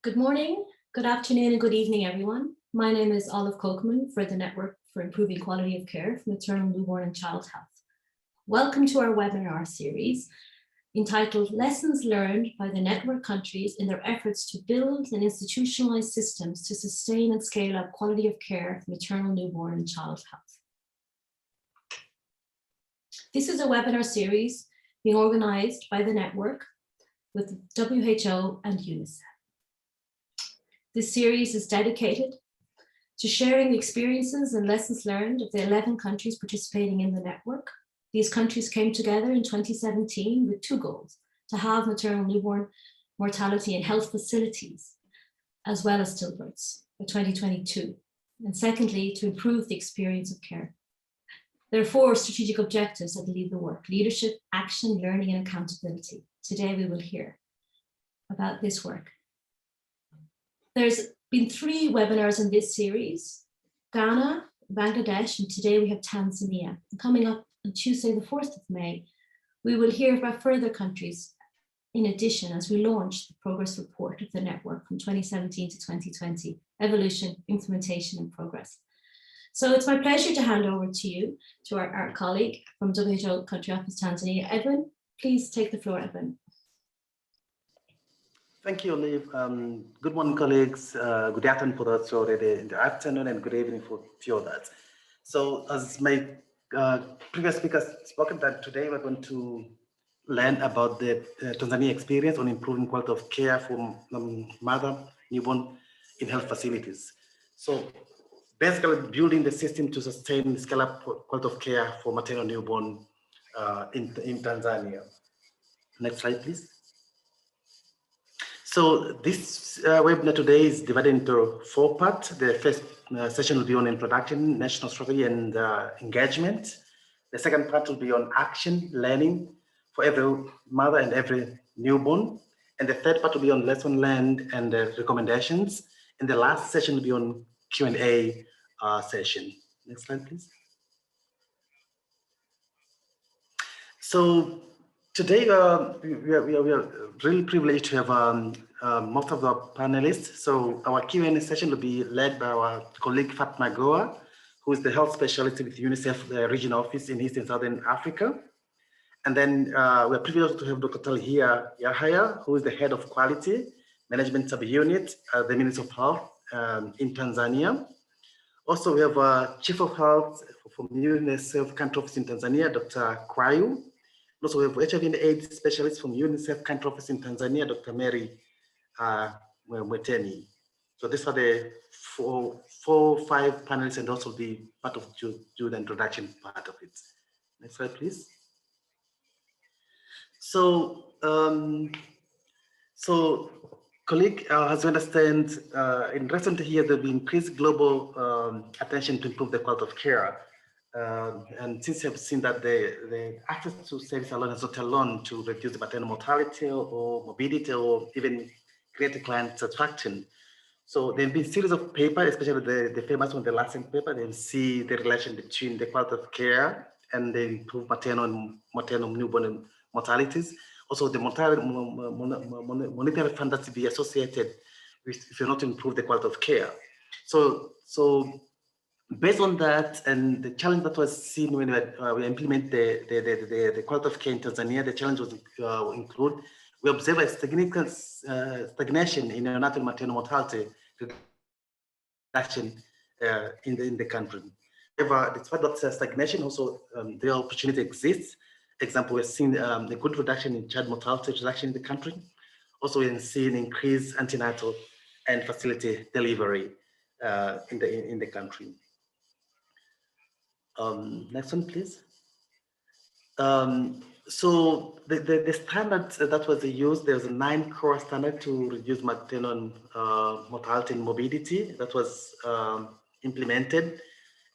Good morning, good afternoon, and good evening, everyone. My name is Olive Kochman for the Network for Improving Quality of Care for Maternal, Newborn, and Child Health. Welcome to our webinar series entitled Lessons Learned by the Network Countries in Their Efforts to Build and Institutionalize Systems to Sustain and Scale Up Quality of Care for Maternal, Newborn, and Child Health. This is a webinar series being organized by the Network with WHO and UNICEF. This series is dedicated to sharing the experiences and lessons learned of the 11 countries participating in the network. These countries came together in 2017 with two goals: to have maternal, newborn mortality and health facilities, as well as stillbirths by 2022. And secondly, to improve the experience of care. There are four strategic objectives that lead the work: leadership, action, learning, and accountability. Today we will hear about this work. There's been 3 webinars in this series: Ghana, Bangladesh, and today we have Tanzania. And coming up on Tuesday, the 4th of May, we will hear about further countries in addition as we launch the progress report of the network from 2017 to 2020, evolution, implementation, and progress. So it's my pleasure to hand over to you, to our colleague from WHO Country Office Tanzania, Edwin. Please take the floor, Edwin. Thank you, Olive. Good morning, colleagues. Good afternoon for those already in the afternoon, and good evening for few others. So as my previous speakers spoken, that today we're going to learn about the Tanzania experience on improving quality of care for mother, newborn in health facilities. So basically building the system to sustain and scale up quality of care for maternal newborn in Tanzania. Next slide, please. So this webinar today is divided into 4 parts. The first session will be on introduction, national strategy, and engagement. The second part will be on action, learning for every mother and every newborn. And the third part will be on lesson learned and recommendations. And the last session will be on Q&A session. Next slide, please. So today, we are really privileged to have most of the panelists. So our Q&A session will be led by our colleague Fatma Goa, who is the health specialist with UNICEF regional office in East and Southern Africa. And then we're privileged to have Dr. Talhia Yahya, who is the head of quality management subunit at the Ministry of Health in Tanzania. Also, we have Chief of Health from UNICEF country office in Tanzania, Dr. Kwayu. Also, we have HIV and AIDS specialist from UNICEF country office in Tanzania, Dr. Mary Mweteni. So these are the five panelists, and also be part of the introduction part of it. Next slide, please. So, colleague, as you understand, in recent years, there will be increased global attention to improve the quality of care. And since you've seen that the access to service alone is not alone to reduce the maternal mortality or morbidity or even create a client satisfaction. So there have been a series of papers, especially the famous one, the Lancet paper. They see the relation between the quality of care and the improved maternal newborn mortalities. Also, the monetary fund that's to be associated with if you're not to improve the quality of care. So based on that and the challenge that was seen when we implement the quality of care in Tanzania, the challenge was include, we observe a significant stagnation in neonatal maternal mortality reduction in the country. However, despite that stagnation, also the opportunity exists. Example, we're seeing a good reduction in child mortality reduction in the country. Also, we're seeing increased antenatal and facility delivery in the country. Next one, please. So the standards that was used, there was a 9 core standard to reduce maternal mortality and morbidity that was implemented.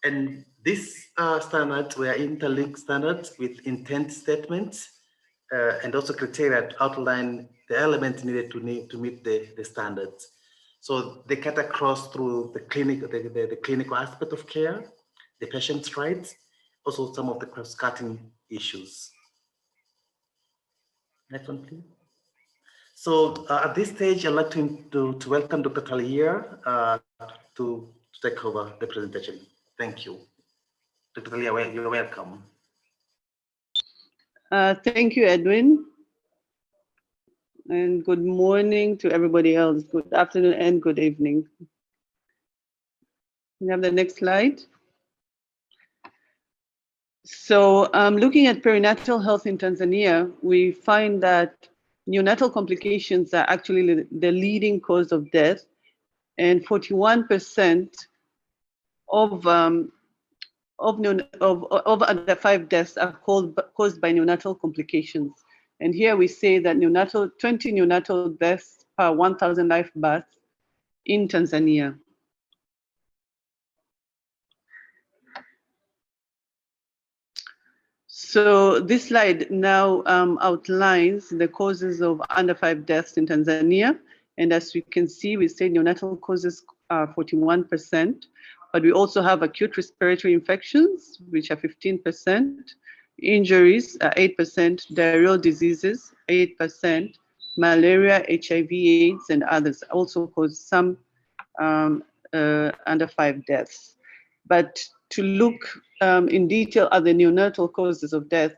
And these standards were interlinked standards with intent statements and also criteria to outline the elements needed to meet the standards. So they cut across through the clinical aspect of care, the patient's rights, also some of the cross-cutting issues. Next one, please. So at this stage, I'd like to welcome Dr. Talia to take over the presentation. Thank you. Dr. Talia, you're welcome. Thank you, Edwin. And good morning to everybody else. Good afternoon and good evening. We have the next slide. So looking at perinatal health in Tanzania, we find that neonatal complications are actually the leading cause of death, and 41% of under 5 deaths are caused by neonatal complications. And here we say that 20 neonatal deaths per 1,000 live births in Tanzania. So this slide now outlines the causes of under 5 deaths in Tanzania. And as we can see, we say neonatal causes are 41%, but we also have acute respiratory infections, which are 15%, injuries are 8%, diarrheal diseases, 8%, malaria, HIV/AIDS, and others also cause some under 5 deaths. But to look in detail at the neonatal causes of death,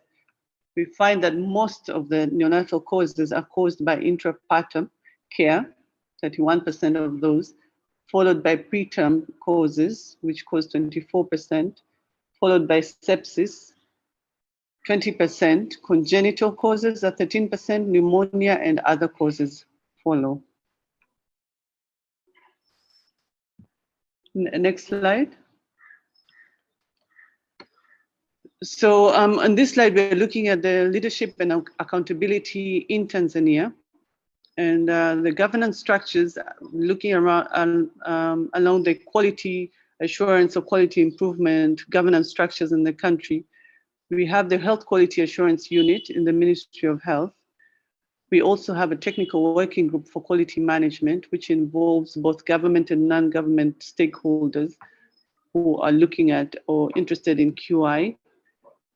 we find that most of the neonatal causes are caused by intrapartum care, 31% of those, followed by preterm causes, which cause 24%, followed by sepsis, 20%, congenital causes are 13%, pneumonia and other causes follow. Next slide. So on this slide, we're looking at the leadership and accountability in Tanzania. And the governance structures, looking around along the quality assurance or quality improvement governance structures in the country. We have the Health Quality Assurance Unit in the Ministry of Health. We also have a technical working group for quality management, which involves both government and non-government stakeholders who are looking at or interested in QI.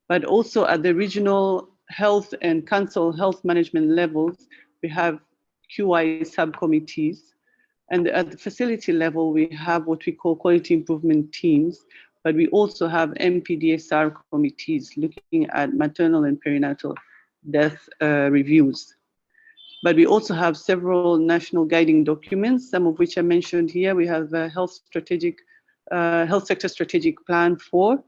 But also at the regional health and council health management levels, we have QI subcommittees. And at the facility level, we have what we call quality improvement teams, but we also have MPDSR committees looking at maternal and perinatal death reviews. But we also have several national guiding documents, some of which are mentioned here. We have a health sector strategic plan 4.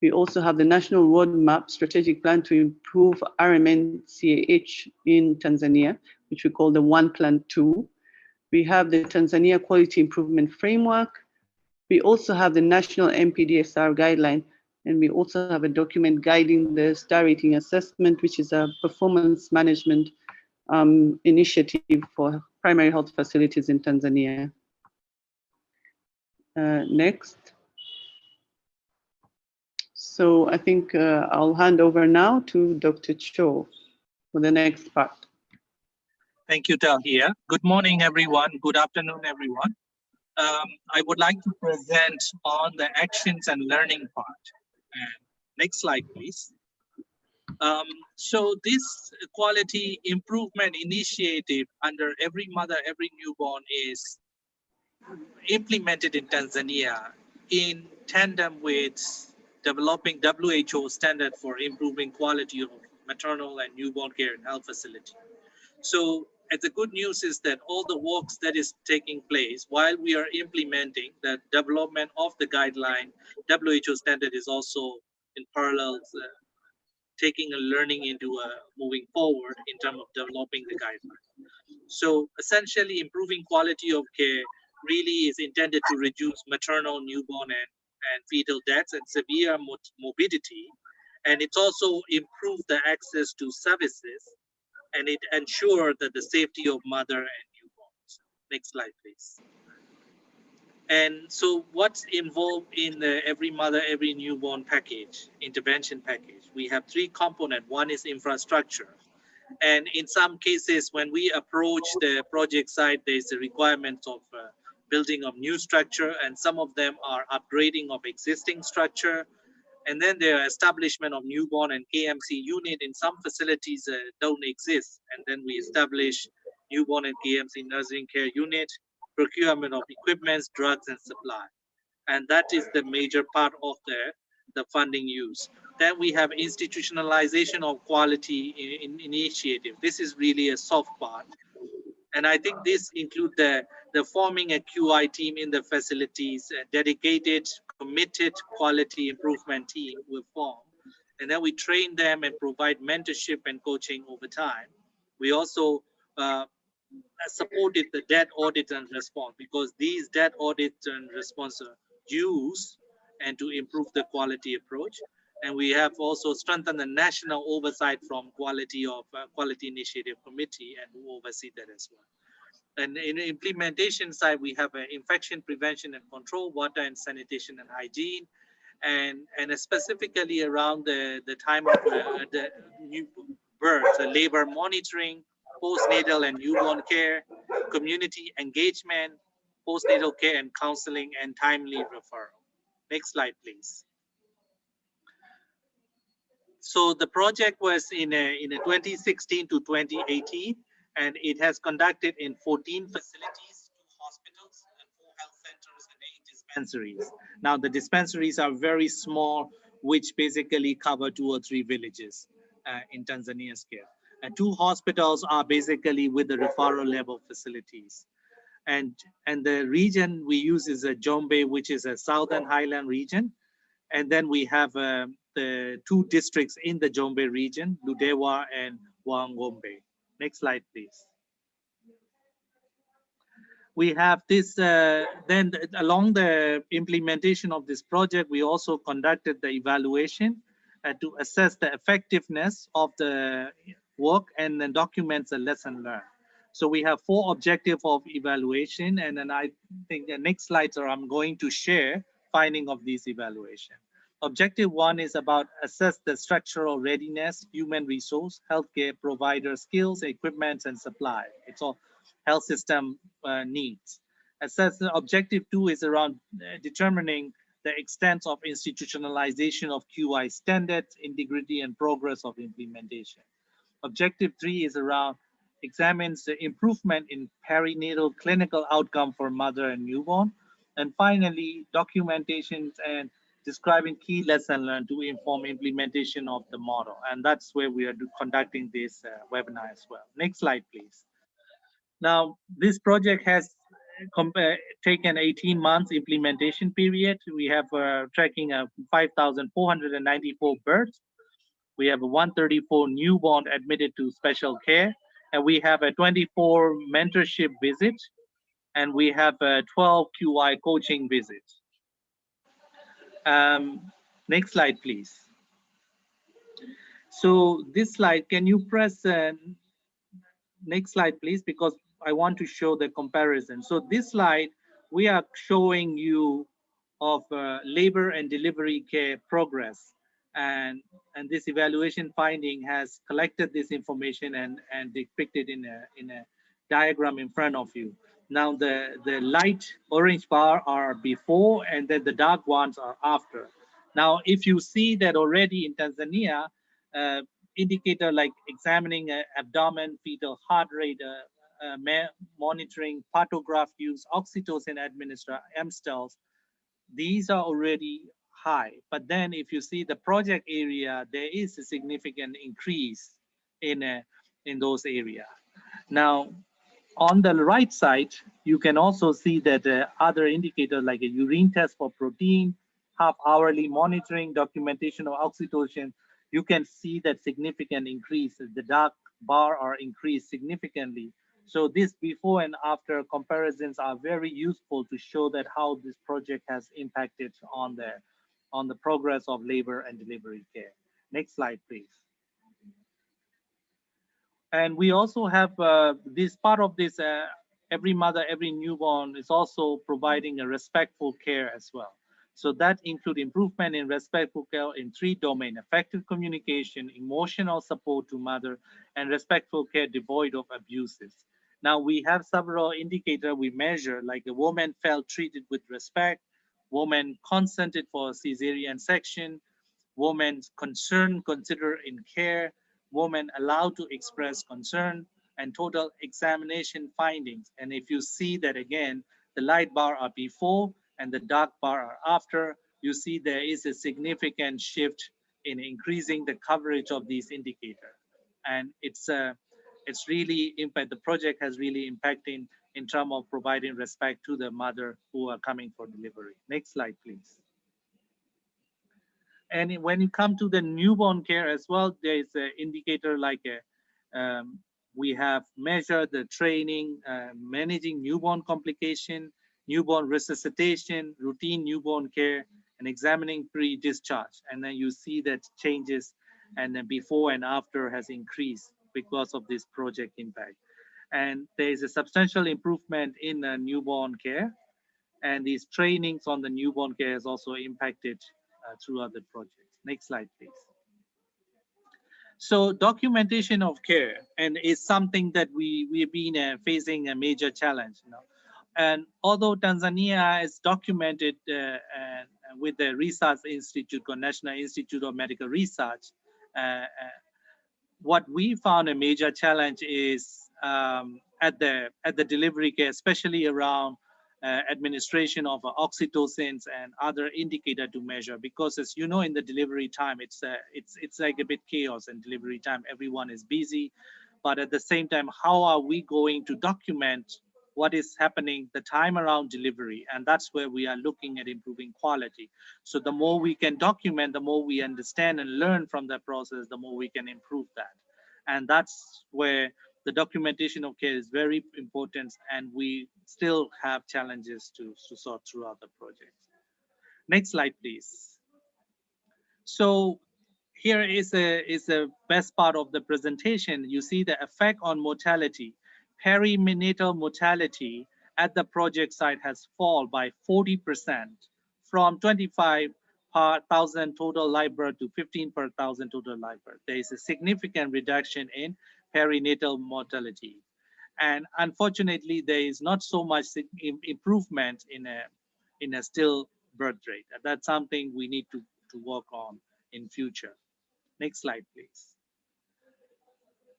We also have the National Roadmap Strategic Plan to improve RMN-CAH in Tanzania, which we call the 1 Plan 2. We have the Tanzania Quality Improvement Framework. We also have the National MPDSR Guideline, and we also have a document guiding the star rating assessment, which is a performance management initiative for primary health facilities in Tanzania. Next. So I think I'll hand over now to Dr. Cho for the next part. Thank you, Talia. Good morning, everyone. Good afternoon, everyone. I would like to present on the actions and learning part. Next slide, please. So this quality improvement initiative under Every Mother, Every Newborn is implemented in Tanzania in tandem with developing WHO standard for improving quality of maternal and newborn care and health facility. So the good news is that all the works that is taking place while we are implementing the development of the guideline, WHO standard is also in parallel taking a learning into moving forward in terms of developing the guideline. So essentially improving quality of care really is intended to reduce maternal, newborn, and fetal deaths and severe morbidity. And it's also improved the access to services, and it ensures that the safety of mother and newborns. Next slide, please. And so what's involved in the Every Mother, Every Newborn package, intervention package? We have 3 components. One is infrastructure. And in some cases, when we approach the project site, there's a requirement of building of new structure, and some of them are upgrading of existing structure. And then there are establishment of newborn and KMC unit in some facilities don't exist. And then we establish newborn and KMC nursing care unit, procurement of equipments, drugs, and supply. And that is the major part of the funding use. Then we have institutionalization of quality in initiative. This is really a soft part. And I think this includes the forming a QI team in the facilities, a dedicated, committed quality improvement team will form. And then we train them and provide mentorship and coaching over time. We also supported the debt audit and response, because these debt audit and response are used and to improve the quality approach. And we have also strengthened the national oversight from quality initiative committee, and who oversee that as well. And in the implementation side, we have infection prevention and control, water and sanitation and hygiene, and specifically around the time of the new birth, labor monitoring, postnatal and newborn care, community engagement, postnatal care and counseling, and timely referral. Next slide, please. So the project was in a 2016 to 2018, and it has conducted in 14 facilities, 2 hospitals, and 4 health centers, and 8 dispensaries. Now the dispensaries are very small, which basically cover 2 or 3 villages in Tanzania's care. And 2 hospitals are basically with the referral level facilities. And the region we use is a Jombe, which is a southern highland region. And then we have the 2 districts in the Jombe region, Ludewa and Wangombe. Next slide, please. We have this, then along the implementation of this project, we also conducted the evaluation to assess the effectiveness of the work and then documents the lesson learned. So we have 4 objectives of evaluation, and then I think the next slides are I'm going to share finding of these evaluation. Objective 1 is about assess the structural readiness, human resource, healthcare provider skills, equipment, and supply. It's all health system needs. Objective 2 is around determining the extent of institutionalization of QI standards, integrity, and progress of implementation. Objective 3 is around examines the improvement in perinatal clinical outcome for mother and newborn. And finally, documentations and describing key lessons learned to inform implementation of the model. And that's where we are conducting this webinar as well. Next slide, please. Now, this project has taken 18 months implementation period. We have tracking of 5,494 births. We have 134 newborn admitted to special care, and we have a 24 mentorship visits, and we have 12 QI coaching visits. Next slide, please. So this slide, can you press next slide, please, because I want to show the comparison. So this slide, we are showing you of labor and delivery care progress. And this evaluation finding has collected this information and depicted in a diagram in front of you. Now the light orange bar are before, and then the dark ones are after. Now, if you see that already in Tanzania, indicator like examining abdomen, fetal heart rate, monitoring, partograph use, oxytocin administer, MSTELs, these are already high. But then if you see the project area, there is a significant increase in those areas. Now, on the right side, you can also see that other indicators like a urine test for protein, half-hourly monitoring, documentation of oxytocin, you can see that significant increase. The dark bar are increased significantly. So this before and after comparisons are very useful to show that how this project has impacted on the progress of labor and delivery care. Next slide, please. And we also have this part of this, every mother, every newborn is also providing a respectful care as well. So that includes improvement in respectful care in 3 domains: effective communication, emotional support to mother, and respectful care devoid of abuses. Now we have several indicators we measure, like a woman felt treated with respect, woman consented for cesarean section, woman's concern considered in care, woman allowed to express concern, and total examination findings. And if you see that again, the light bar are before and the dark bar are after, you see there is a significant shift in increasing the coverage of these indicators. And it's really impact, the project has really impacting in terms of providing respect to the mother who are coming for delivery. Next slide, please. And when you come to the newborn care as well, there is an indicator like we have measured the training, managing newborn complication, newborn resuscitation, routine newborn care, and examining pre-discharge. And then you see that changes and then before and after has increased because of this project impact. And there is a substantial improvement in newborn care. And these trainings on the newborn care has also impacted throughout the project. Next slide, please. So documentation of care and is something that we've been facing a major challenge. And although Tanzania is documented with the Research Institute, National Institute of Medical Research, what we found a major challenge is at the delivery care, especially around administration of oxytocins and other indicator to measure, because as you know, in the delivery time, it's like a bit chaos in delivery time. Everyone is busy, but at the same time, how are we going to document what is happening the time around delivery? And that's where we are looking at improving quality. So the more we can document, the more we understand and learn from that process, the more we can improve that. And that's where the documentation of care is very important, and we still have challenges to sort throughout the project. Next slide, please. So here is a best part of the presentation. You see the effect on mortality. Perimenatal mortality at the project site has fallen by 40% from 25,000 total live birth to 15 per thousand total live birth. There is a significant reduction in perinatal mortality. And unfortunately, there is not so much improvement in a still birth rate. That's something we need to work on in future. Next slide, please.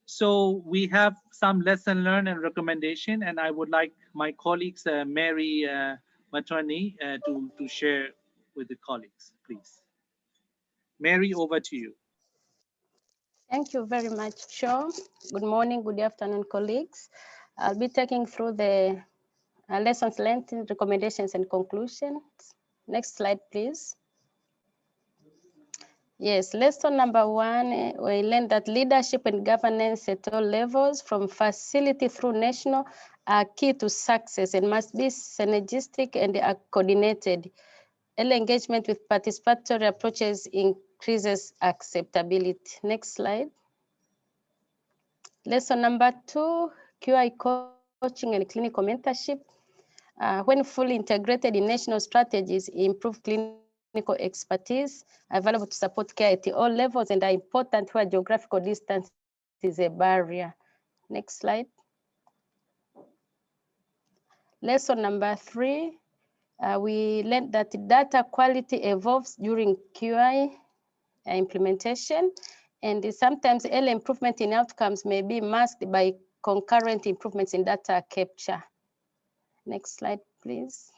So we have some lesson learned and recommendation, and I would like my colleagues, Mary Maternal, to share with the colleagues, please. Mary, over to you. Thank you very much, Cho. Good morning, good afternoon, colleagues. I'll be taking through the lessons learned, recommendations, and conclusions. Next slide, please. Yes, lesson number one, we learned that leadership and governance at all levels, from facility through national, are key to success and must be synergistic and coordinated. Early engagement with participatory approaches increases acceptability. Next slide. Lesson number two, QI coaching and clinical mentorship. When fully integrated in national strategies, improve clinical expertise, available to support care at all levels, and are important where geographical distance is a barrier. Next slide. Lesson number three, we learned that data quality evolves during QI implementation, and sometimes early improvement in outcomes may be masked by concurrent improvements in data capture. Next slide, please.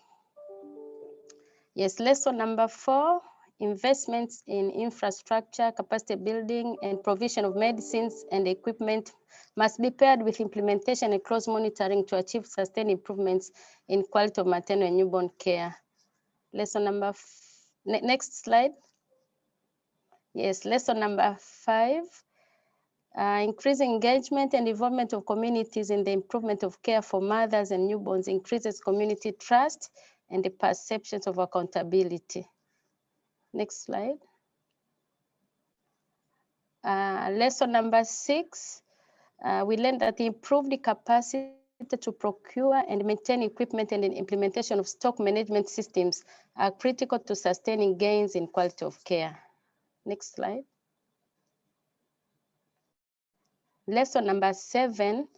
Yes, lesson number four, investments in infrastructure, capacity building, and provision of medicines and equipment must be paired with implementation and close monitoring to achieve sustained improvements in quality of maternal and newborn care. Lesson number, next slide. Yes, lesson number five, increasing engagement and involvement of communities in the improvement of care for mothers and newborns increases community trust and the perceptions of accountability. Next slide. Lesson number six, we learned that improved capacity to procure and maintain equipment and the implementation of stock management systems are critical to sustaining gains in quality of care. Next slide. Lesson number seven,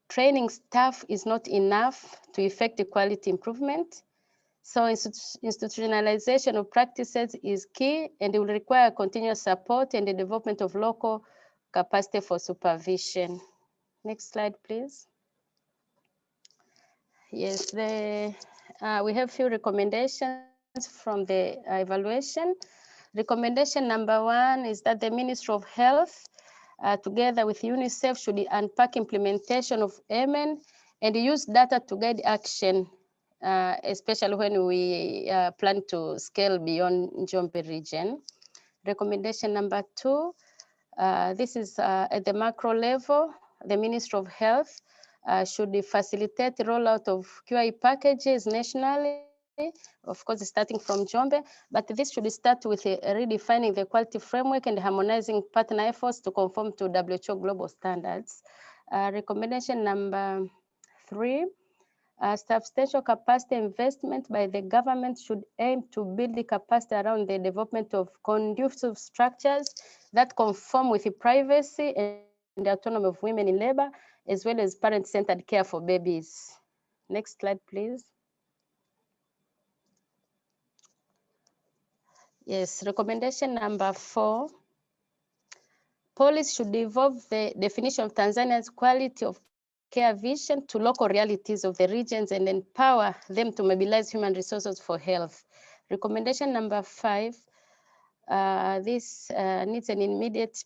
training staff is not enough to effect the quality improvement. So institutionalization of practices is key, and it will require continuous support and the development of local capacity for supervision. Next slide, please. Yes, we have few recommendations from the evaluation. Recommendation number 1 is that the Ministry of Health, together with UNICEF, should unpack implementation of AMEN and use data to guide action, especially when we plan to scale beyond Njombe region. Recommendation number 2, this is at the macro level, the Ministry of Health should facilitate the rollout of QI packages nationally, of course, starting from Njombe, but this should start with redefining the quality framework and harmonizing partner efforts to conform to WHO global standards. Recommendation number 3, substantial capacity investment by the government should aim to build the capacity around the development of conducive structures that conform with the privacy and the autonomy of women in labor, as well as parent-centered care for babies. Next slide, please. Yes, recommendation number 4. Policy should evolve the definition of Tanzania's quality of care vision to local realities of the regions and empower them to mobilize human resources for health. Recommendation number 5, this needs an immediate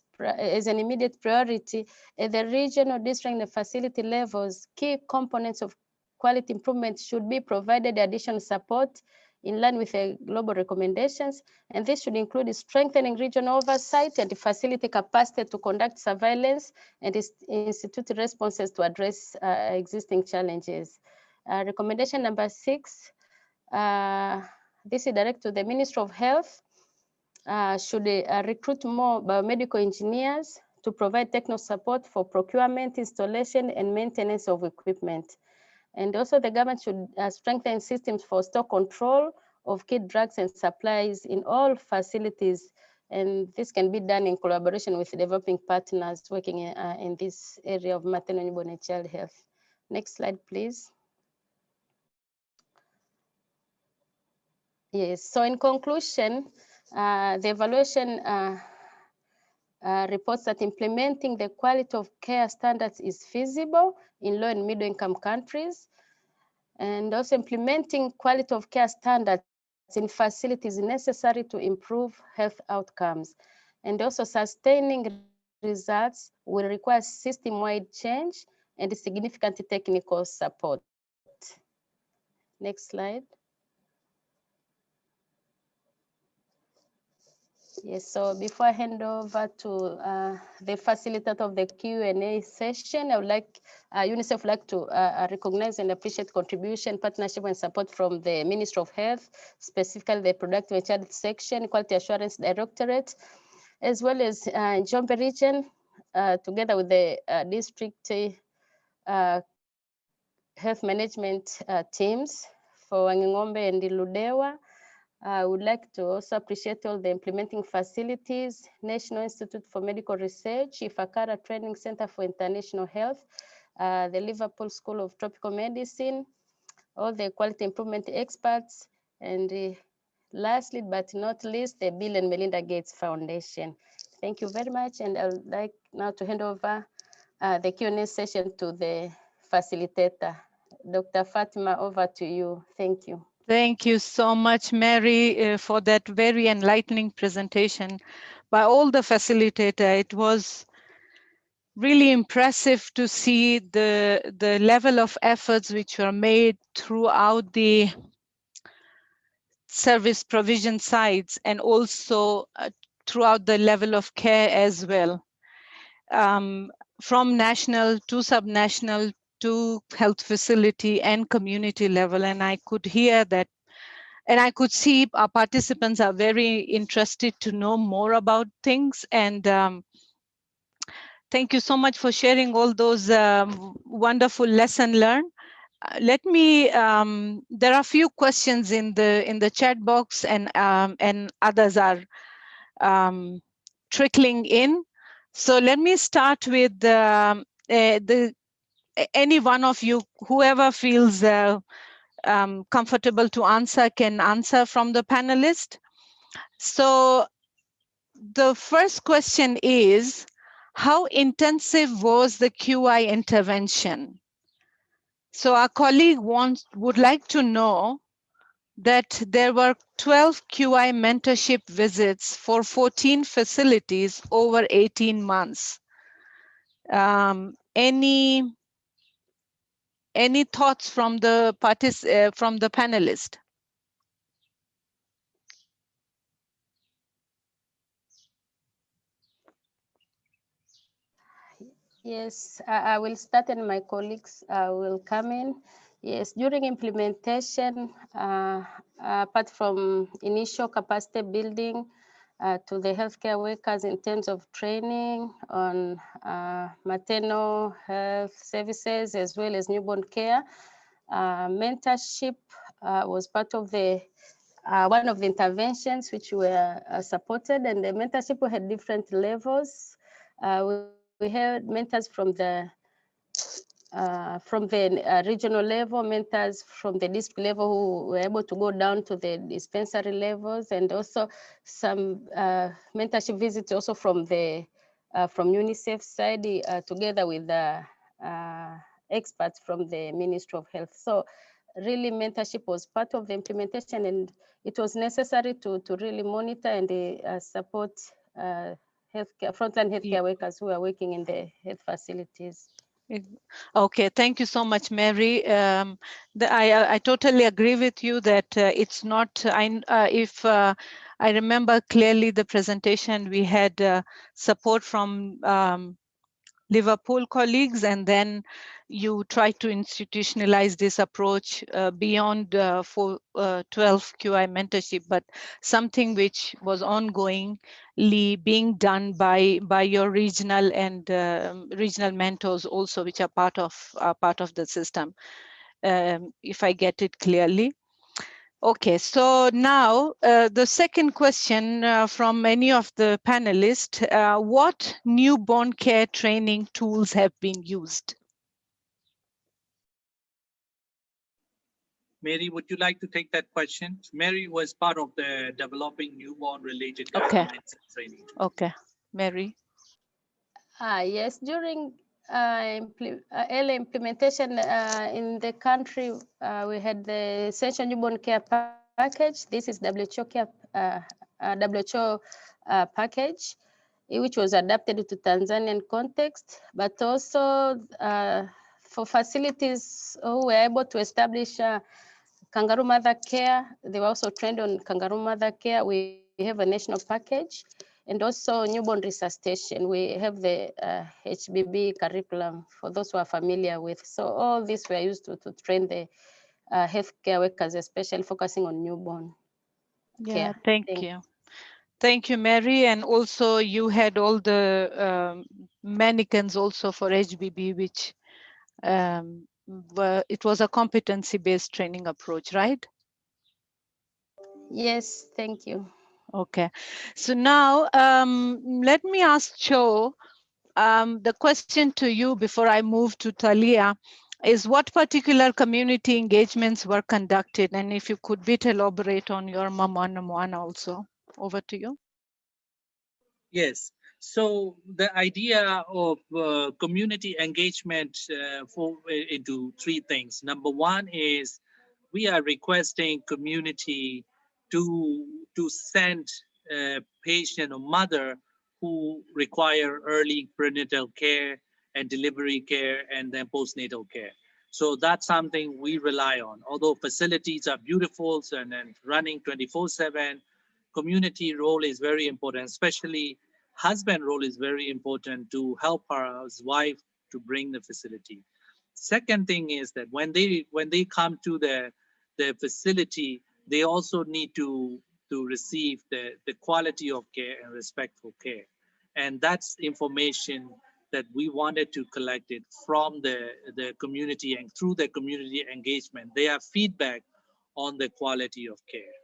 priority at the regional, district, and the facility levels. Key components of quality improvement should be provided additional support in line with the global recommendations, and this should include strengthening regional oversight and facility capacity to conduct surveillance and institute responses to address existing challenges. Recommendation number 6, this is direct to the Ministry of Health, should recruit more biomedical engineers to provide technical support for procurement, installation, and maintenance of equipment. And also the government should strengthen systems for stock control of key drugs and supplies in all facilities. And this can be done in collaboration with developing partners working in this area of maternal, newborn, and child health. Next slide, please. Yes, so in conclusion, the evaluation reports that implementing the quality of care standards is feasible in low and middle income countries. And also implementing quality of care standards in facilities necessary to improve health outcomes. And also sustaining results will require system-wide change and significant technical support. Next slide. Yes, so before I hand over to the facilitator of the Q&A session, I would like, UNICEF would like to recognize and appreciate contribution, partnership, and support from the Ministry of Health, specifically the Productive and Child Section, Quality Assurance Directorate, as well as Njombe region, together with the district health management teams for Wanging'ombe and Ludewa. I would like to also appreciate all the implementing facilities, National Institute for Medical Research, Ifakara Training Center for International Health, the Liverpool School of Tropical Medicine, all the quality improvement experts, and lastly but not least, the Bill and Melinda Gates Foundation. Thank you very much, and I would like now to hand over the Q&A session to the facilitator. Dr. Fatima, over to you. Thank you. Thank you so much, Mary, for that very enlightening presentation by all the facilitator. It was really impressive to see the level of efforts which were made throughout the service provision sides and also throughout the level of care as well, from national to subnational to health facility and community level. And I could hear that, and I could see our participants are very interested to know more about things. And thank you so much for sharing all those wonderful lessons learned. Let me, there are a few questions in the chat box, and others are trickling in. So let me start with any one of you, whoever feels comfortable to answer can answer from the panelist. So the first question is, how intensive was the QI intervention? So our colleague would like to know that there were 12 QI mentorship visits for 14 facilities over 18 months. Any thoughts from the panelist? Yes, I will start and my colleagues will come in. Yes, during implementation, apart from initial capacity building to the healthcare workers in terms of training on maternal health services as well as newborn care, mentorship was part of the one of the interventions which were supported, and the mentorship had different levels. We had mentors from the regional level, mentors from the district level who were able to go down to the dispensary levels, and also some mentorship visits also from the from UNICEF side together with the experts from the Ministry of Health. So really mentorship was part of the implementation, and it was necessary to really monitor and support frontline healthcare workers who are working in the health facilities. Okay, thank you so much, Mary. I totally agree with you that it's not, if I remember clearly the presentation, we had support from Liverpool colleagues, and then you try to institutionalize this approach beyond 12 QI mentorship, but something which was ongoingly being done by your regional and regional mentors also, which are part of the system, if I get it clearly. Okay, so now the second question from many of the panelists, what newborn care training tools have been used? Mary, would you like to take that question? Mary was part of the developing newborn related Okay. guidelines and training. Okay, Mary. Yes, during early implementation in the country, we had the essential newborn care package. This is WHO care, WHO package, which was adapted to Tanzanian context, but also for facilities who were able to establish kangaroo mother care. They were also trained on kangaroo mother care. We have a national package, and also newborn resuscitation. We have the HBB curriculum for those who are familiar with. So all these were used to train the healthcare workers, especially focusing on newborn care. Thank you. Thank you, Mary. And also you had all the mannequins also for HBB, which it was a competency-based training approach, right? Yes, thank you. Okay, so now let me ask Cho the question to you before I move to Talia is what particular community engagements were conducted, and if you could bit elaborate on your Mamana also. Over to you. Yes. So the idea of community engagement into three things. Number one is we are requesting community to send a patient or mother who require early prenatal care and delivery care and then postnatal care. So that's something we rely on. Although facilities are beautiful and running 24/7, community role is very important, especially husband role is very important to help his wife to bring the facility. Second thing is that when they come to the facility, they also need to receive the quality of care and respectful care. And that's information that we wanted to collect it from the community, and through the community engagement, they have feedback on the quality of care.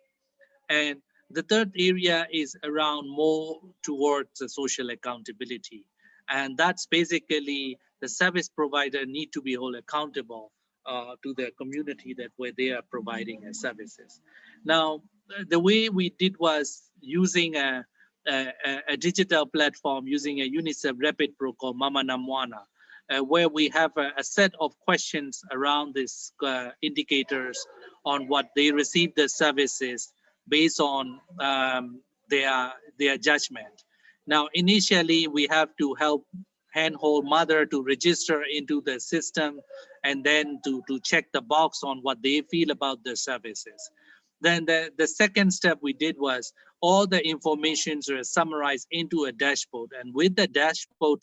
And the third area is around more towards the social accountability. And that's basically the service provider need to be held accountable to the community that where they are providing services. Now, the way we did was using a a digital platform using a UNICEF rapid pro called Mama Namwana, where we have a set of questions around these indicators on what they receive the services based on their judgment. Now, initially, we have to help handhold mother to register into the system and then to check the box on what they feel about the services. Then the second step we did was all the information are summarized into a dashboard, and with the dashboard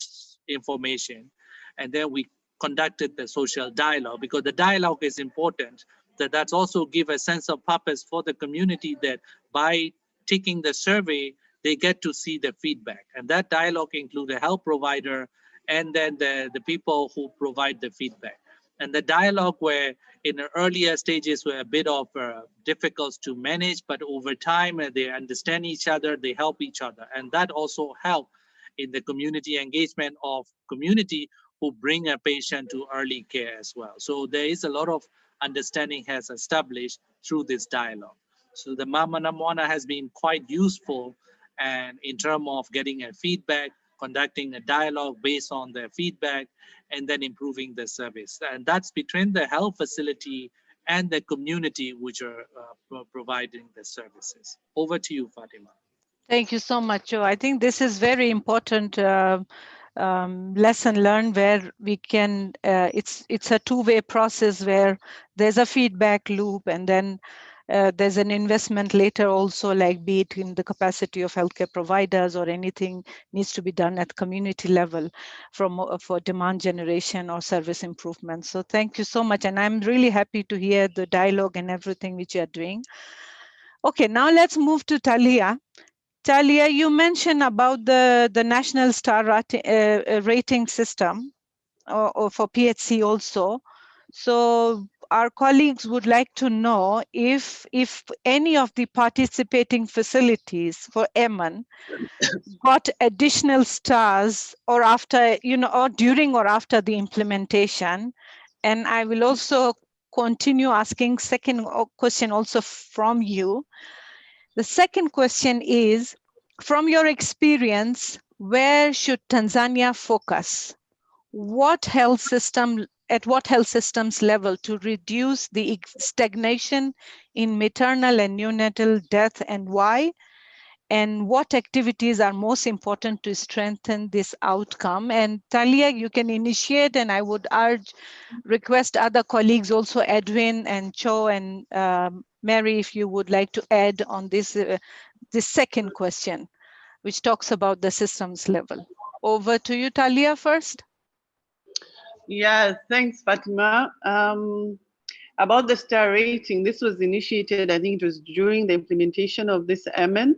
information, and then we conducted the social dialogue, because the dialogue is important. That's also give a sense of purpose for the community, that by taking the survey, they get to see the feedback. And that dialogue includes the health provider and then the people who provide the feedback. And the dialogue where in the earlier stages were a bit of difficult to manage, but over time they understand each other, they help each other. And that also helped in the community engagement of community who bring a patient to early care as well. So there is a lot of understanding has established through this dialogue. So the Mama Namwana has been quite useful, and in terms of getting a feedback, conducting a dialogue based on their feedback, and then improving the service. And that's between the health facility and the community which are providing the services. Over to you, Fatima. Thank you so much, Joe. I think this is very important lesson learned, where we can, it's a two-way process where there's a feedback loop, and then there's an investment later also, like be it in the capacity of healthcare providers or anything needs to be done at community level for demand generation or service improvement. So thank you so much. And I'm really happy to hear the dialogue and everything which you are doing. Okay, now let's move to Talia. Talia, you mentioned about the national star rating system or for PHC also. So our colleagues would like to know if any of the participating facilities for EMAN got additional stars, or after, or during or after the implementation. And I will also continue asking second question also from you. The second question is, from your experience, where should Tanzania focus? At what health systems level to reduce the stagnation in maternal and neonatal death, and why? And what activities are most important to strengthen this outcome? And Talia, you can initiate, and I would request other colleagues also, Edwin and Cho and Mary, if you would like to add on this second question, which talks about the systems level. Over to you, Talia, first. Yeah, thanks, Fatima. About the star rating, this was initiated, I think it was during the implementation of this MN.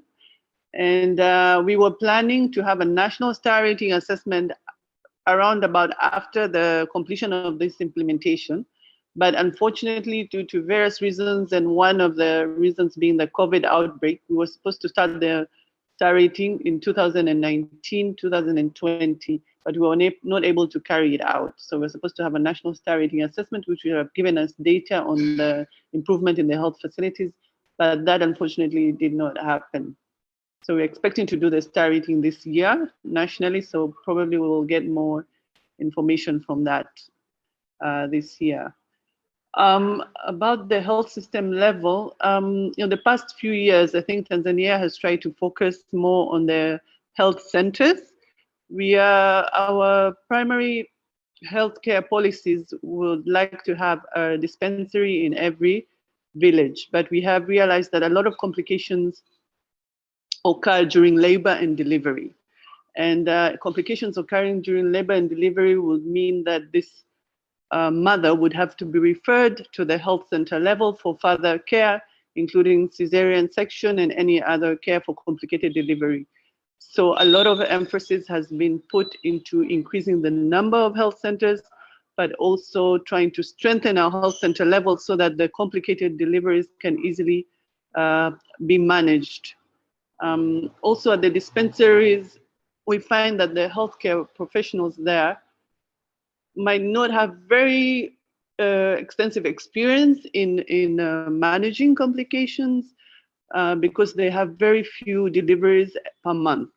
And we were planning to have a national star rating assessment around about after the completion of this implementation. But unfortunately, due to various reasons, and one of the reasons being the COVID outbreak, we were supposed to start the star rating in 2019, 2020, but we were not able to carry it out. So we're supposed to have a national star rating assessment, which would have given us data on the improvement in the health facilities, but that unfortunately did not happen. So we're expecting to do the star rating this year nationally, so probably we will get more information from that this year. About the health system level, the past few years, I think Tanzania has tried to focus more on the health centers. Our primary healthcare policies would like to have a dispensary in every village, but we have realized that a lot of complications occur during labor and delivery. And complications occurring during labor and delivery would mean that this mother would have to be referred to the health center level for further care, including cesarean section and any other care for complicated delivery. So a lot of emphasis has been put into increasing the number of health centers, but also trying to strengthen our health center level so that the complicated deliveries can easily be managed. Also at the dispensaries, we find that the healthcare professionals there might not have very extensive experience in managing complications, because they have very few deliveries per month.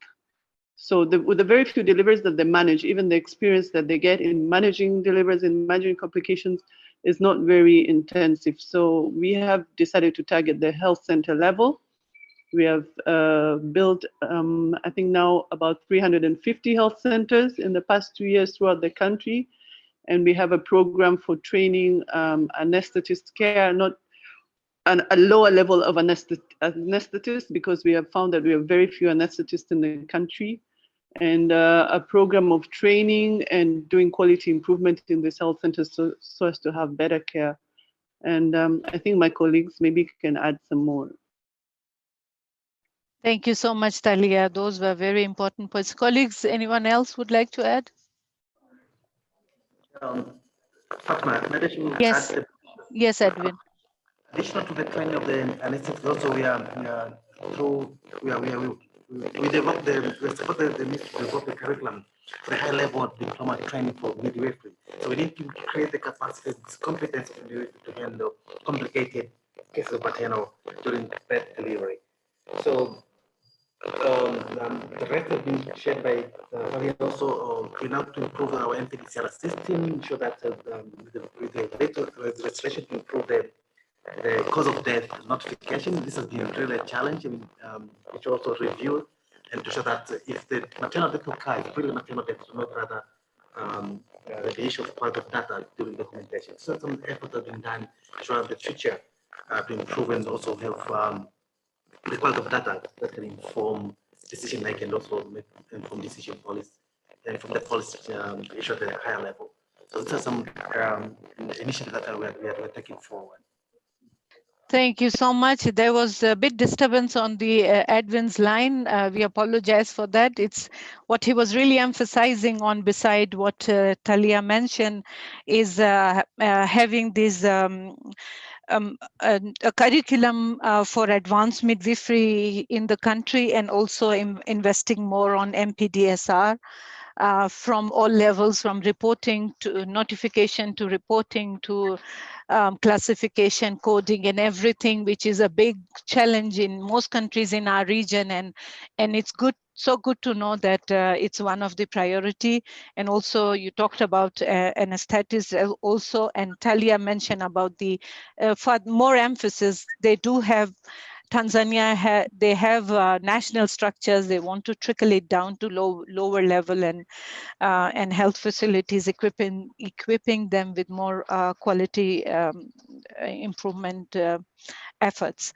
So with the very few deliveries that they manage, even the experience that they get in managing deliveries and managing complications is not very intensive. So we have decided to target the health center level. We have built, I think now about 350 health centers in the past 2 years throughout the country. And we have a program for training anesthetist care, not a lower level of anesthetists, because we have found that we have very few anesthetists in the country, and a program of training and doing quality improvement in these health centers so as to have better care. And I think my colleagues maybe can add some more. Thank you so much, Talia. Those were very important points. Colleagues, anyone else would like to add? Fatma, in addition, Yes. Yes, Edwin. Additional to the training of the anesthetists, also we developed we supported the ministry to develop the curriculum for the high level diploma training for midwifery. So we need to create the capacity, this competence to handle complicated cases of maternal during birth delivery. So the rest has been shared by also we now to improve our NPDCR system, ensure that with the registration to improve the cause of death notification. This has been really a challenge, and we should also review and to show that if the maternal death occurs, really maternal death, not rather the issue of quality of data during documentation. So some efforts have been done to show that the future to improve and also have the quality of data that can inform decision making and also inform decision policy and from the policy issue at the higher level. So these are some initiatives that we're taking forward. Thank you so much. There was a bit disturbance on the Edwin's line. We apologize for that. It's what he was really emphasizing on, beside what Talia mentioned, is having this a curriculum for advanced midwifery in the country, and also investing more on MPDSR. From all levels, from reporting to notification to reporting to classification, coding, and everything, which is a big challenge in most countries in our region. And it's so good to know that it's one of the priority. And also you talked about anesthetists also, and Talia mentioned about the for more emphasis, they do have Tanzania, they have national structures. They want to trickle it down to lower level and health facilities, equipping them with more quality improvement efforts.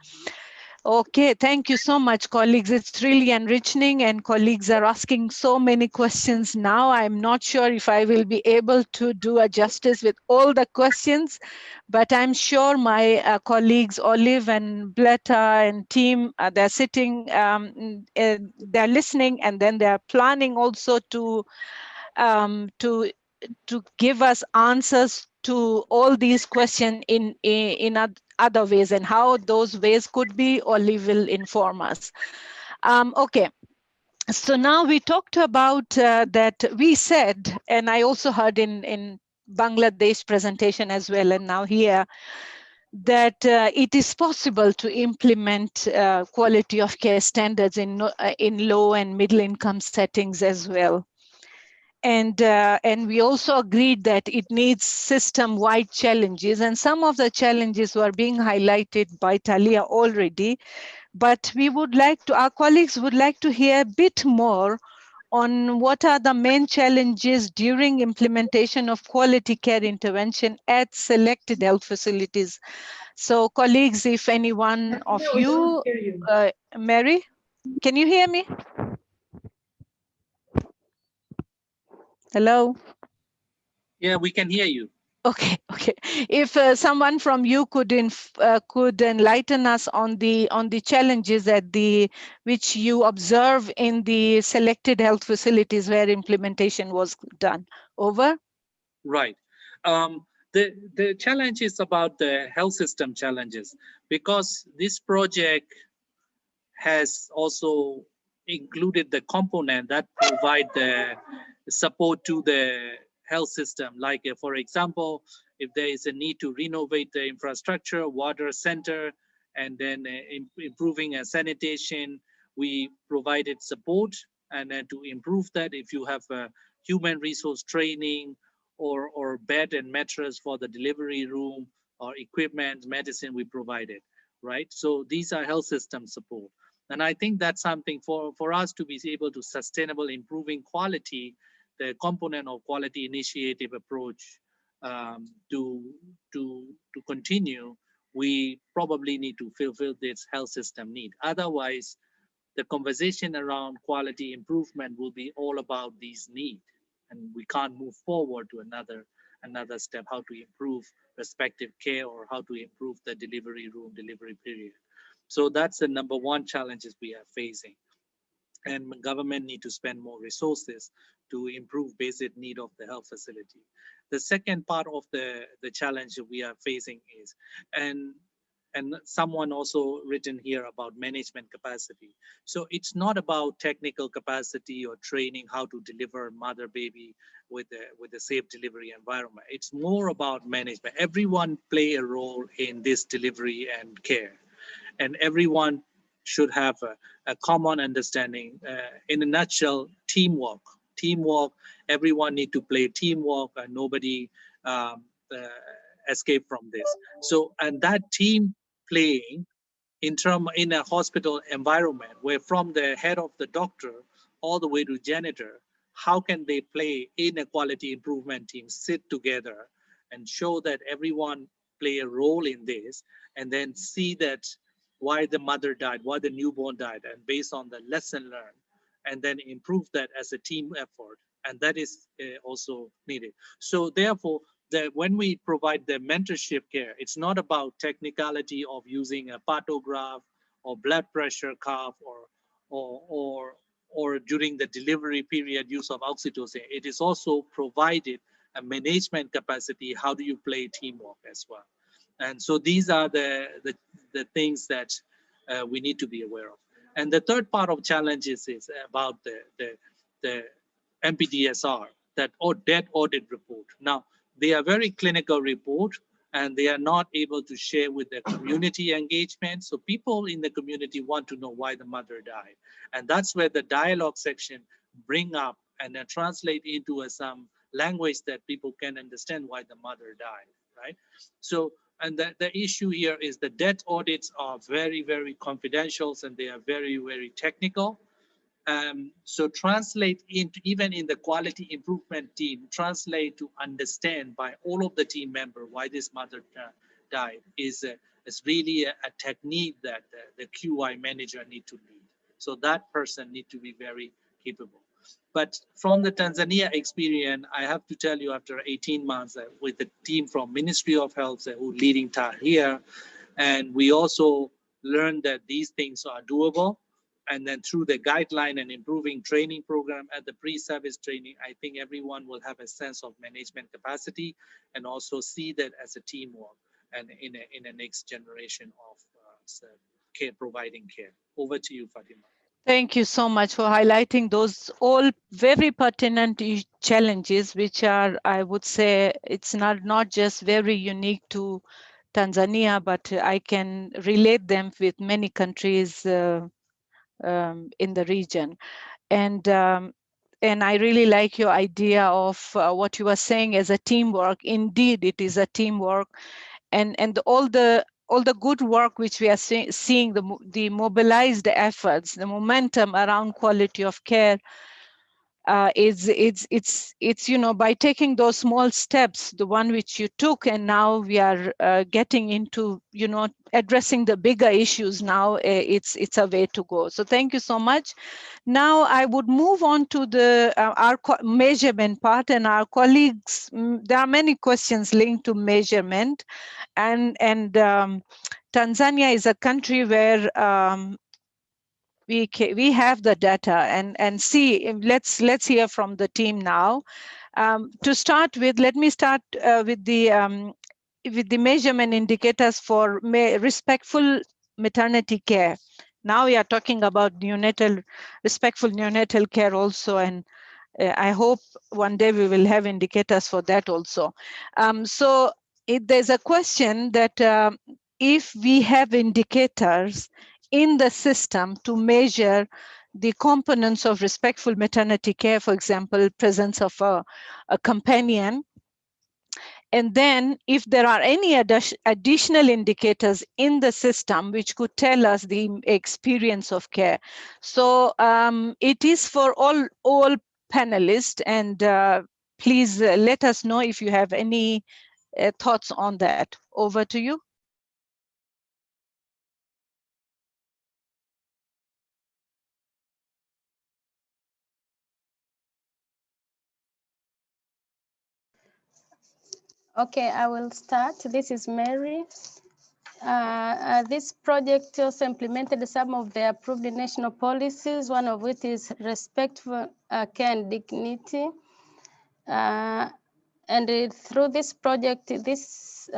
Okay, thank you so much, colleagues. It's really enriching, and colleagues are asking so many questions now. I'm not sure if I will be able to do a justice with all the questions, but I'm sure my colleagues, Olive and Bletta and team, they're sitting, they're listening, and then they're planning also to give us answers to all these questions in other ways, and how those ways could be, Olive will inform us. Okay. So now we talked about that we said, and I also heard in Bangladesh presentation as well, and now here, that it is possible to implement quality of care standards in low and middle income settings as well. And we also agreed that it needs system-wide challenges, and some of the challenges were being highlighted by Talia already, but we would like to, our colleagues would like to hear a bit more on what are the main challenges during implementation of quality care intervention at selected health facilities. So colleagues, if any one of you, Mary, can you hear me? Hello? Yeah, we can hear you. Okay. If someone from you could enlighten us on the challenges which you observe in the selected health facilities where implementation was done. Over. Right. The challenge is about the health system challenges, because this project has also included the component that provide the support to the health system. Like for example, if there is a need to renovate the infrastructure, water center, and then improving sanitation. We provided support, and to improve that, if you have human resource training or bed and mattress for the delivery room or equipment, medicine, we provided, right? So these are health system support. And I think that's something for us to be able to sustainable improving quality, the component of quality initiative approach to continue, we probably need to fulfill this health system need. Otherwise, the conversation around quality improvement will be all about these needs, and we can't move forward to another step, how to improve respective care or how to improve the delivery room delivery period. So that's the number one challenges we are facing. And government need to spend more resources to improve basic need of the health facility. The second part of the challenge that we are facing is, and someone also written here about management capacity. So it's not about technical capacity or training how to deliver mother baby with a safe delivery environment. It's more about management. Everyone play a role in this delivery and care, and everyone should have a common understanding. In a nutshell, teamwork. Teamwork, everyone need to play teamwork, and nobody escape from this. So, and that team playing in a hospital environment, where from the head of the doctor all the way to janitor, how can they play in a quality improvement team, sit together and show that everyone play a role in this, and then see that why the mother died, why the newborn died, and based on the lesson learned, and then improve that as a team effort. And that is also needed. So therefore, when we provide the mentorship care, it's not about technicality of using a pantograph or blood pressure cuff or during the delivery period use of oxytocin. It is also provided a management capacity. How do you play teamwork as well? And so these are the things that we need to be aware of. And the third part of challenges is about the MPDSR, that death audit report. Now, they are very clinical report, and they are not able to share with the community engagement. So people in the community want to know why the mother died. And that's where the dialogue section bring up and then translate into some language that people can understand why the mother died, right? So, and the issue here is the death audits are very, very confidential, and they are very, very technical. So translate into, even in the quality improvement team, translate to understand by all of the team member why this mother died is really a technique that the QI manager need to lead. So that person need to be very capable. But from the Tanzania experience, I have to tell you, after 18 months with the team from Ministry of Health who leading here, and we also learned that these things are doable. And then through the guideline and improving training program at the pre-service training, I think everyone will have a sense of management capacity and also see that as a teamwork and in a next generation of care, providing care. Over to you, Fatima. Thank you so much for highlighting those all very pertinent challenges, which are, I would say, it's not just very unique to Tanzania, but I can relate them with many countries in the region. And I really like your idea of what you were saying as a teamwork. Indeed, it is a teamwork, and all the good work which we are seeing, the mobilized efforts, the momentum around quality of care. It's by taking those small steps, the one which you took, and now we are getting into addressing the bigger issues. Now it's a way to go. So thank you so much. Now I would move on to the our measurement part, and our colleagues. There are many questions linked to measurement, and Tanzania is a country where we have the data, and see, let's hear from the team now. To start with, let me start with the measurement indicators for respectful maternity care. Now we are talking about respectful neonatal care also, and I hope one day we will have indicators for that also. So there's a question that if we have indicators in the system to measure the components of respectful maternity care, for example, presence of a companion, and then if there are any additional indicators in the system which could tell us the experience of care. So it is for all panelists, and please let us know if you have any thoughts on that. Over to you. Okay, I will start. This is Mary. This project also implemented some of the approved national policies, one of which is respectful care and dignity. Through this project, this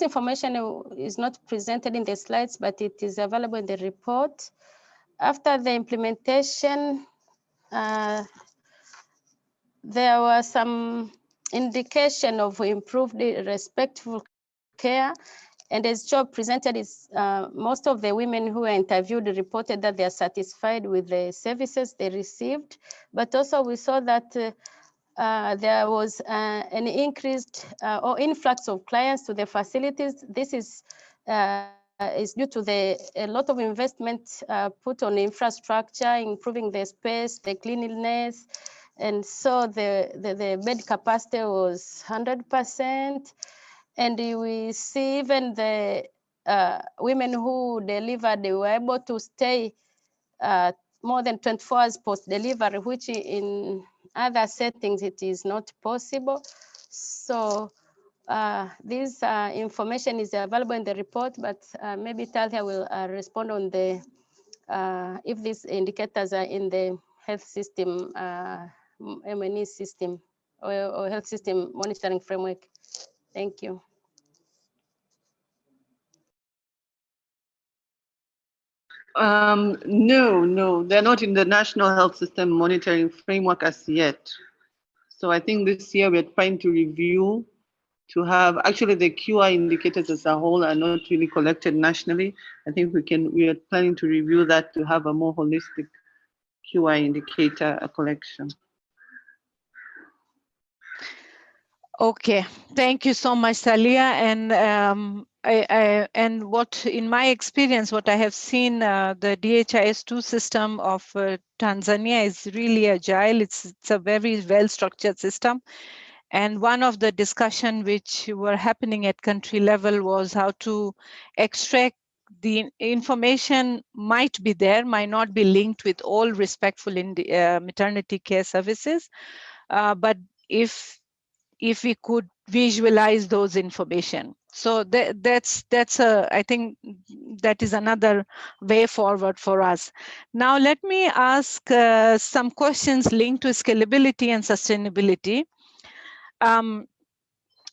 information is not presented in the slides, but it is available in the report. After the implementation, there was some indication of improved respectful care. And as Job presented, most of the women who were interviewed reported that they are satisfied with the services they received. But also we saw that there was an increased or influx of clients to the facilities. This is due to a lot of investment put on infrastructure, improving the space, the cleanliness. And so the bed capacity was 100%. And we see even the women who delivered, they were able to stay more than 24 hours post-delivery, which in other settings, it is not possible. So this information is available in the report, but maybe Talia will respond on the if these indicators are in the health system, M&E system, or health system monitoring framework. Thank you. No, they're not in the National Health System Monitoring Framework as yet. So I think this year we're trying to review to have, actually the QI indicators as a whole are not really collected nationally. I think we are planning to review that to have a more holistic QI indicator collection. Okay, thank you so much, Thalia. And what, in my experience, what I have seen, the DHIS2 system of Tanzania is really agile. It's a very well-structured system. And one of the discussion which were happening at country level was how to extract the information might be there, might not be linked with all respectful maternity care services. But if we could visualize those information. So I think that is another way forward for us. Now, let me ask some questions linked to scalability and sustainability.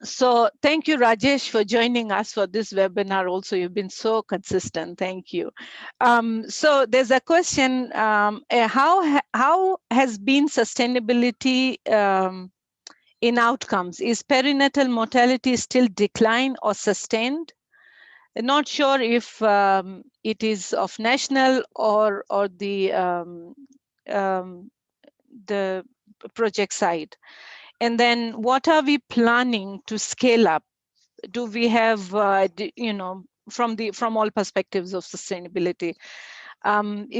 So thank you, Rajesh, for joining us for this webinar. Also, you've been so consistent. Thank you. So there's a question, how has been sustainability in outcomes? Is perinatal mortality still decline or sustained? I'm not sure if it is of national or the project side. And then what are we planning to scale up? Do we have, from all perspectives of sustainability?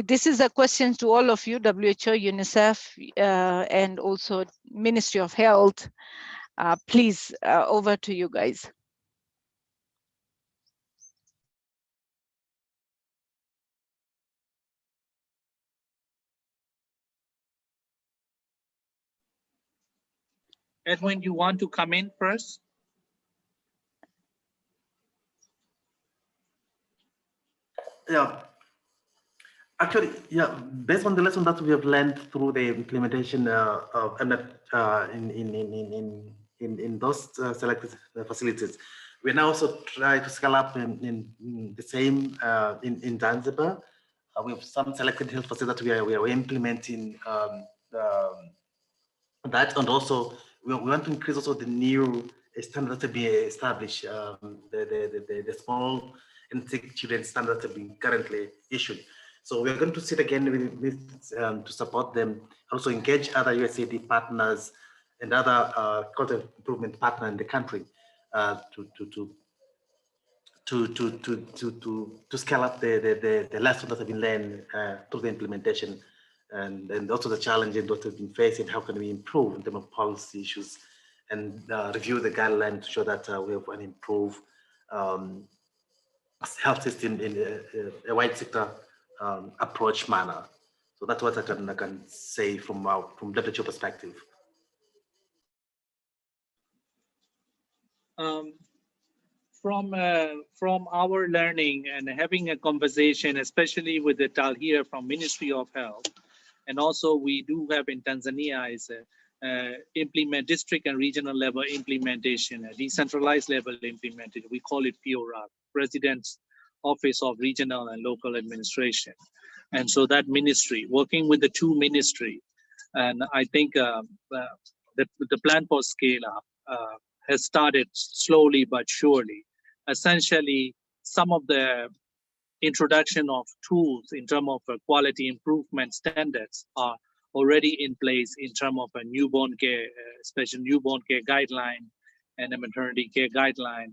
This is a question to all of you, WHO, UNICEF, and also Ministry of Health. Please, over to you guys. Edwin, you want to come in first? Yeah. Actually, yeah, based on the lesson that we have learned through the implementation of MNET in those selected facilities, we now also try to scale up in the same in Zanzibar. We have some selected health facilities that we are implementing that, and also we want to increase also the new standards to be established, the small and sick children standards have been currently issued. So we're going to sit again with to support them, also engage other USAID partners and other quality improvement partners in the country to scale up the lessons that have been learned through the implementation, and also the challenges that have been faced, and how can we improve in terms of policy issues, and review the guidelines to show that we have an improved health system in a wide sector approach manner. So that's what I can say from WHO perspective. From our learning and having a conversation, especially with the Talhir from Ministry of Health, and also we do have in Tanzania is implement district and regional level implementation, a decentralized level implemented. We call it PORAC, President's Office of Regional and Local Administration. And so that ministry, working with the two ministry, and I think the plan for scale up has started slowly but surely. Essentially, some of the introduction of tools in terms of quality improvement standards are already in place in terms of a newborn care, special newborn care guideline and a maternity care guideline.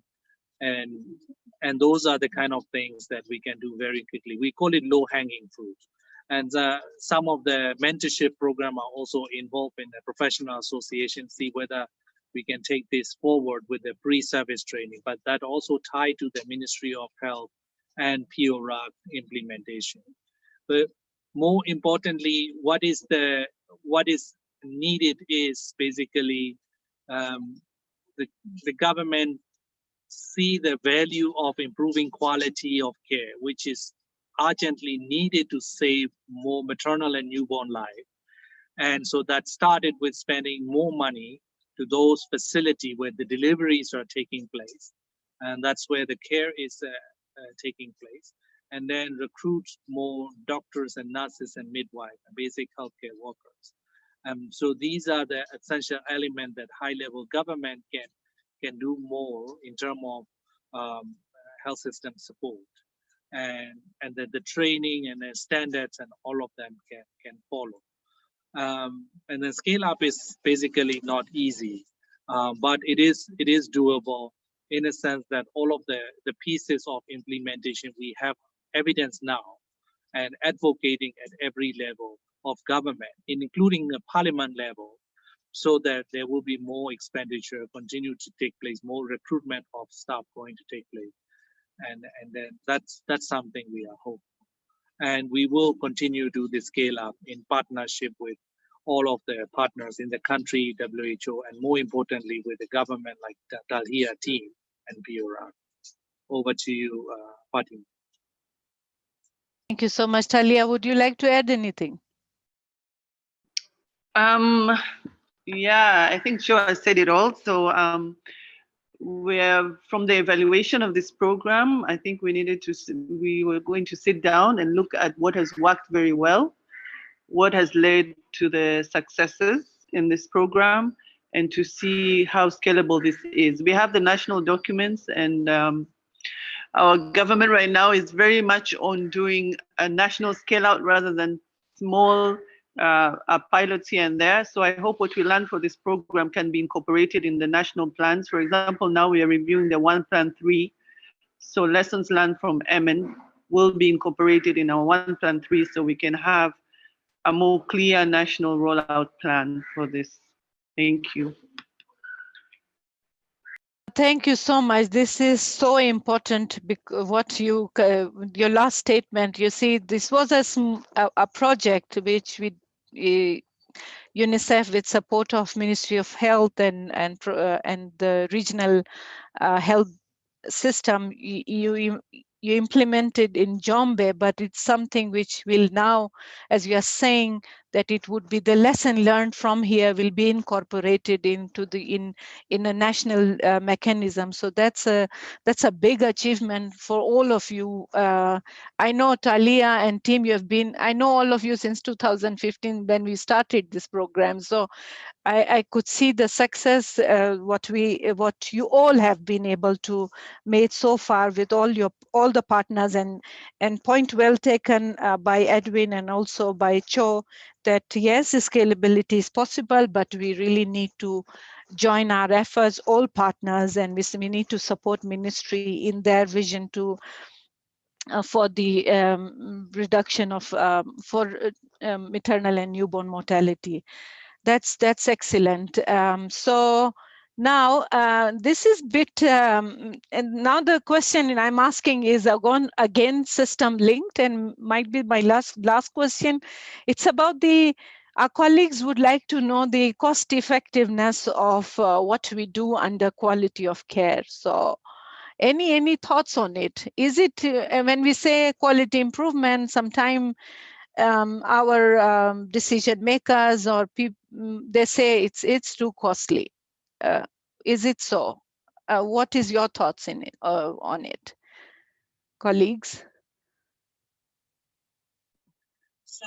And those are the kind of things that we can do very quickly. We call it low-hanging fruit. And some of the mentorship program are also involved in the professional association, see whether we can take this forward with the pre-service training, but that also tied to the Ministry of Health and PORAC implementation. But more importantly, what is needed is basically the government see the value of improving quality of care, which is urgently needed to save more maternal and newborn life. And so that started with spending more money to those facilities where the deliveries are taking place. And that's where the care is taking place. And then recruit more doctors and nurses and midwives and basic healthcare workers. So these are the essential elements that high-level government can do more in terms of health system support. And that the training and the standards and all of them can follow. And the scale up is basically not easy, but it is doable in a sense that all of the pieces of implementation, we have evidence now and advocating at every level of government, including the parliament level, so that there will be more expenditure continue to take place, more recruitment of staff going to take place. And then that's something we are hoping. And we will continue to the scale up in partnership with all of the partners in the country, WHO, and more importantly with the government like the Talhir team and PORAC. Over to you, Fatima. Thank you so much. Talia, would you like to add anything? Yeah, I think Joe has said it all. So we're from the evaluation of this program, I think we were going to sit down and look at what has worked very well, what has led to the successes in this program, and to see how scalable this is. We have the national documents, and our government right now is very much on doing a national scale out rather than small pilots here and there. So I hope what we learn for this program can be incorporated in the national plans. For example, now we are reviewing the 1 Plan 3. So lessons learned from MN will be incorporated in our 1 Plan 3 so we can have a more clear national rollout plan for this. Thank you. Thank you so much. This is so important because what your last statement, you see, this was a project which UNICEF with support of Ministry of Health and the regional health system you implemented in Jombe, but it's something which will now, as you are saying, that it would be the lesson learned from here will be incorporated into in a national mechanism. So that's a big achievement for all of you. I know Talia and team, I know all of you since 2015 when we started this program. So I could see the success, what you all have been able to make so far with all the partners, and point well taken by Edwin and also by Cho, that yes, scalability is possible, but we really need to join our efforts, all partners, and we need to support ministry in their vision to for the reduction of maternal and newborn mortality. That's excellent. So now this is bit, and now the question I'm asking is again system linked, and might be my last question. It's about our colleagues would like to know the cost effectiveness of what we do under quality of care. So any thoughts on it? Is it when we say quality improvement, sometimes our decision makers or people, they say it's too costly. Is it so? What is your thoughts on it, colleagues? So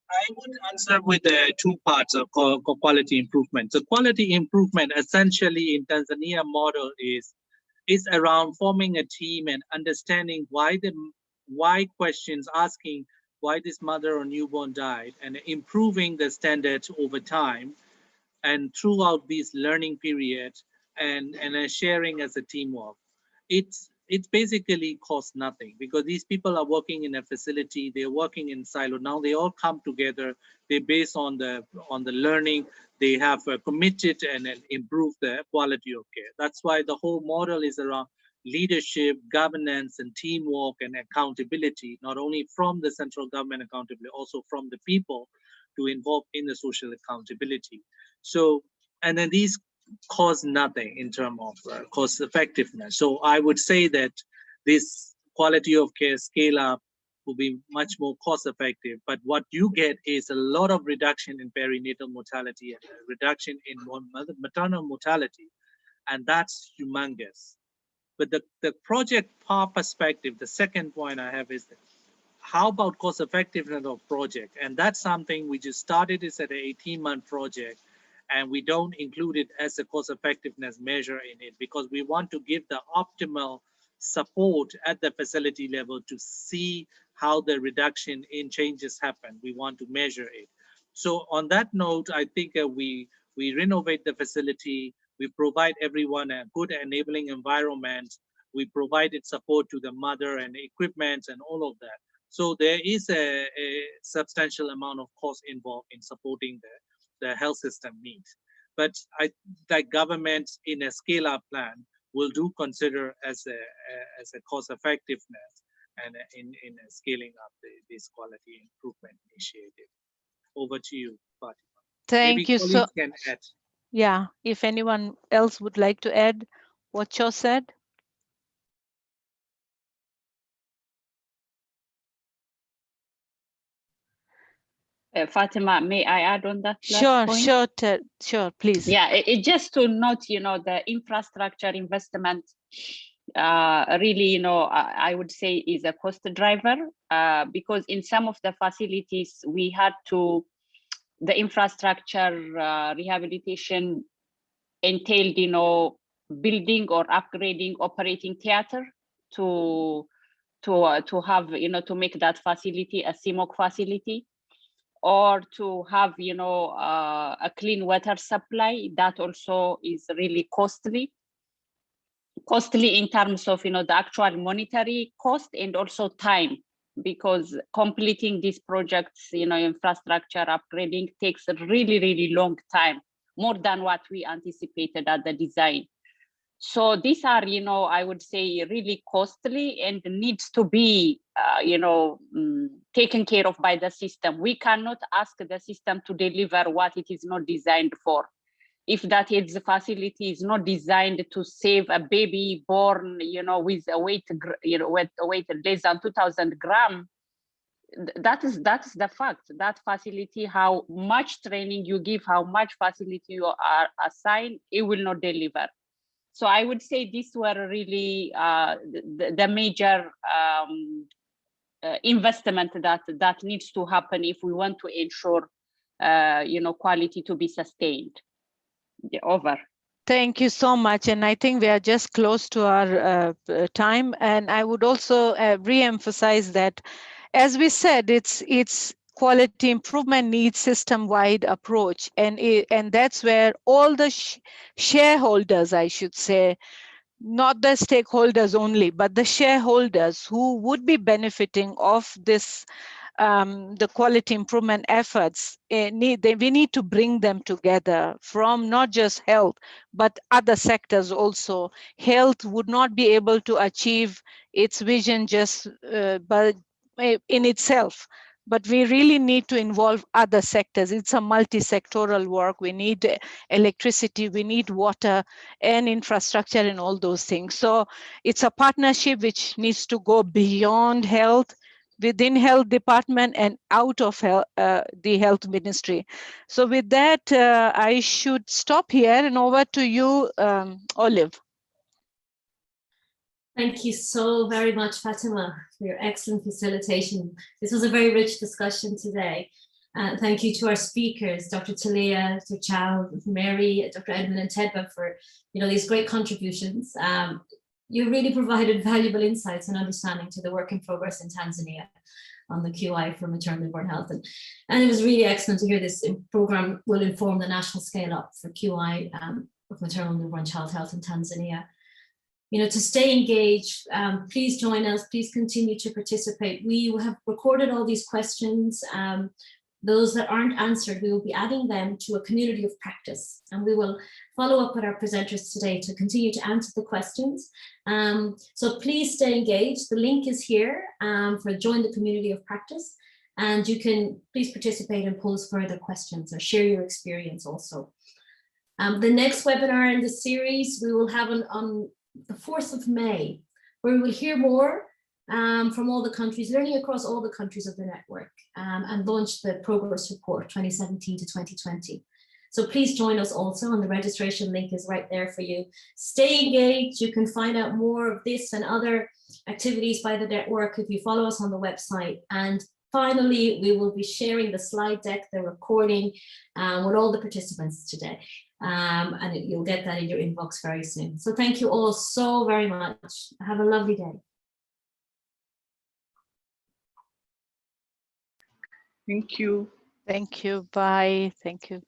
I would answer with two parts of quality improvement. So quality improvement essentially in Tanzania model is around forming a team and understanding why questions, asking why this mother or newborn died, and improving the standards over time and throughout these learning periods, and sharing as a teamwork. It's basically costs nothing, because these people are working in a facility, they're working in silo. Now they all come together, they based on the learning, they have committed and improved the quality of care. That's why the whole model is around leadership, governance, and teamwork and accountability, not only from the central government accountability, also from the people to involve in the social accountability. So, and then these cost nothing in terms of cost effectiveness. So I would say that this quality of care scale up will be much more cost effective. But what you get is a lot of reduction in perinatal mortality and a reduction in maternal mortality. And that's humongous. But the project perspective, the second point I have is that how about cost effectiveness of project? And that's something we just started. It's at an 18-month project, and we don't include it as a cost effectiveness measure in it, because we want to give the optimal support at the facility level to see how the reduction in changes happen. We want to measure it. So on that note, I think we renovate the facility, we provide everyone a good enabling environment, we provided support to the mother and equipment and all of that. So there is a substantial amount of cost involved in supporting the health system needs. But like governments in a scale-up plan will do consider as a cost effectiveness and in scaling up this quality improvement initiative. Over to you, Fatima. Thank you. So, can add. Yeah, if anyone else would like to add what Cho said. Fatima, may I add on that Sure, point? Sure, please. Yeah, it just to note, the infrastructure investment really, I would say is a cost driver, because in some of the facilities we had to, the infrastructure rehabilitation entailed, building or upgrading operating theater to have, to make that facility a CMOC facility, or to have, a clean water supply. That also is really costly in terms of, the actual monetary cost and also time, because completing these projects, infrastructure upgrading takes a really, really long time, more than what we anticipated at the design. So these are, I would say really costly and needs to be, taken care of by the system. We cannot ask the system to deliver what it is not designed for. If that AIDS facility is not designed to save a baby born, with a weight, less than 2,000 grams, that's the fact. That facility, how much training you give, how much facility you are assigned, it will not deliver. So I would say these were really the major investment that needs to happen if we want to ensure, quality to be sustained. over. Thank you so much. And I think we are just close to our time. And I would also re-emphasize that, as we said, it's quality improvement needs system-wide approach. And that's where all the shareholders, I should say, not the stakeholders only, but the shareholders who would be benefiting of this, the quality improvement efforts, we need to bring them together from not just health, but other sectors also. Health would not be able to achieve its vision just in itself. But we really need to involve other sectors. It's a multi-sectoral work. We need electricity, we need water and infrastructure and all those things. So it's a partnership which needs to go beyond health, within health department and out of the health ministry. So with that, I should stop here and over to you, Olive. Thank you so very much, Fatima, for your excellent facilitation. This was a very rich discussion today. Thank you to our speakers, Dr. Talia, Dr. Chow, Mary, Dr. Edmund, and Tedba for these great contributions. You really provided valuable insights and understanding to the work in progress in Tanzania on the QI for maternal and newborn health. And it was really excellent to hear this program will inform the national scale up for QI of maternal and newborn child health in Tanzania. To stay engaged, please join us, please continue to participate. We have recorded all these questions. Those that aren't answered, we will be adding them to a community of practice, and we will follow up with our presenters today to continue to answer the questions. So please stay engaged. The link is here for join the community of practice, and you can please participate and pose further questions or share your experience also. The next webinar in the series we will have on the 4th of May, where we will hear more from all the countries, learning across all the countries of the network, and launch the progress report 2017 to 2020. So please join us also, and the registration link is right there for you. Stay engaged. You can find out more of this and other activities by the network if you follow us on the website. And finally, we will be sharing the slide deck, the recording with all the participants today. And you'll get that in your inbox very soon. So thank you all so very much. Have a lovely day. Thank you. Thank you. Bye. Thank you.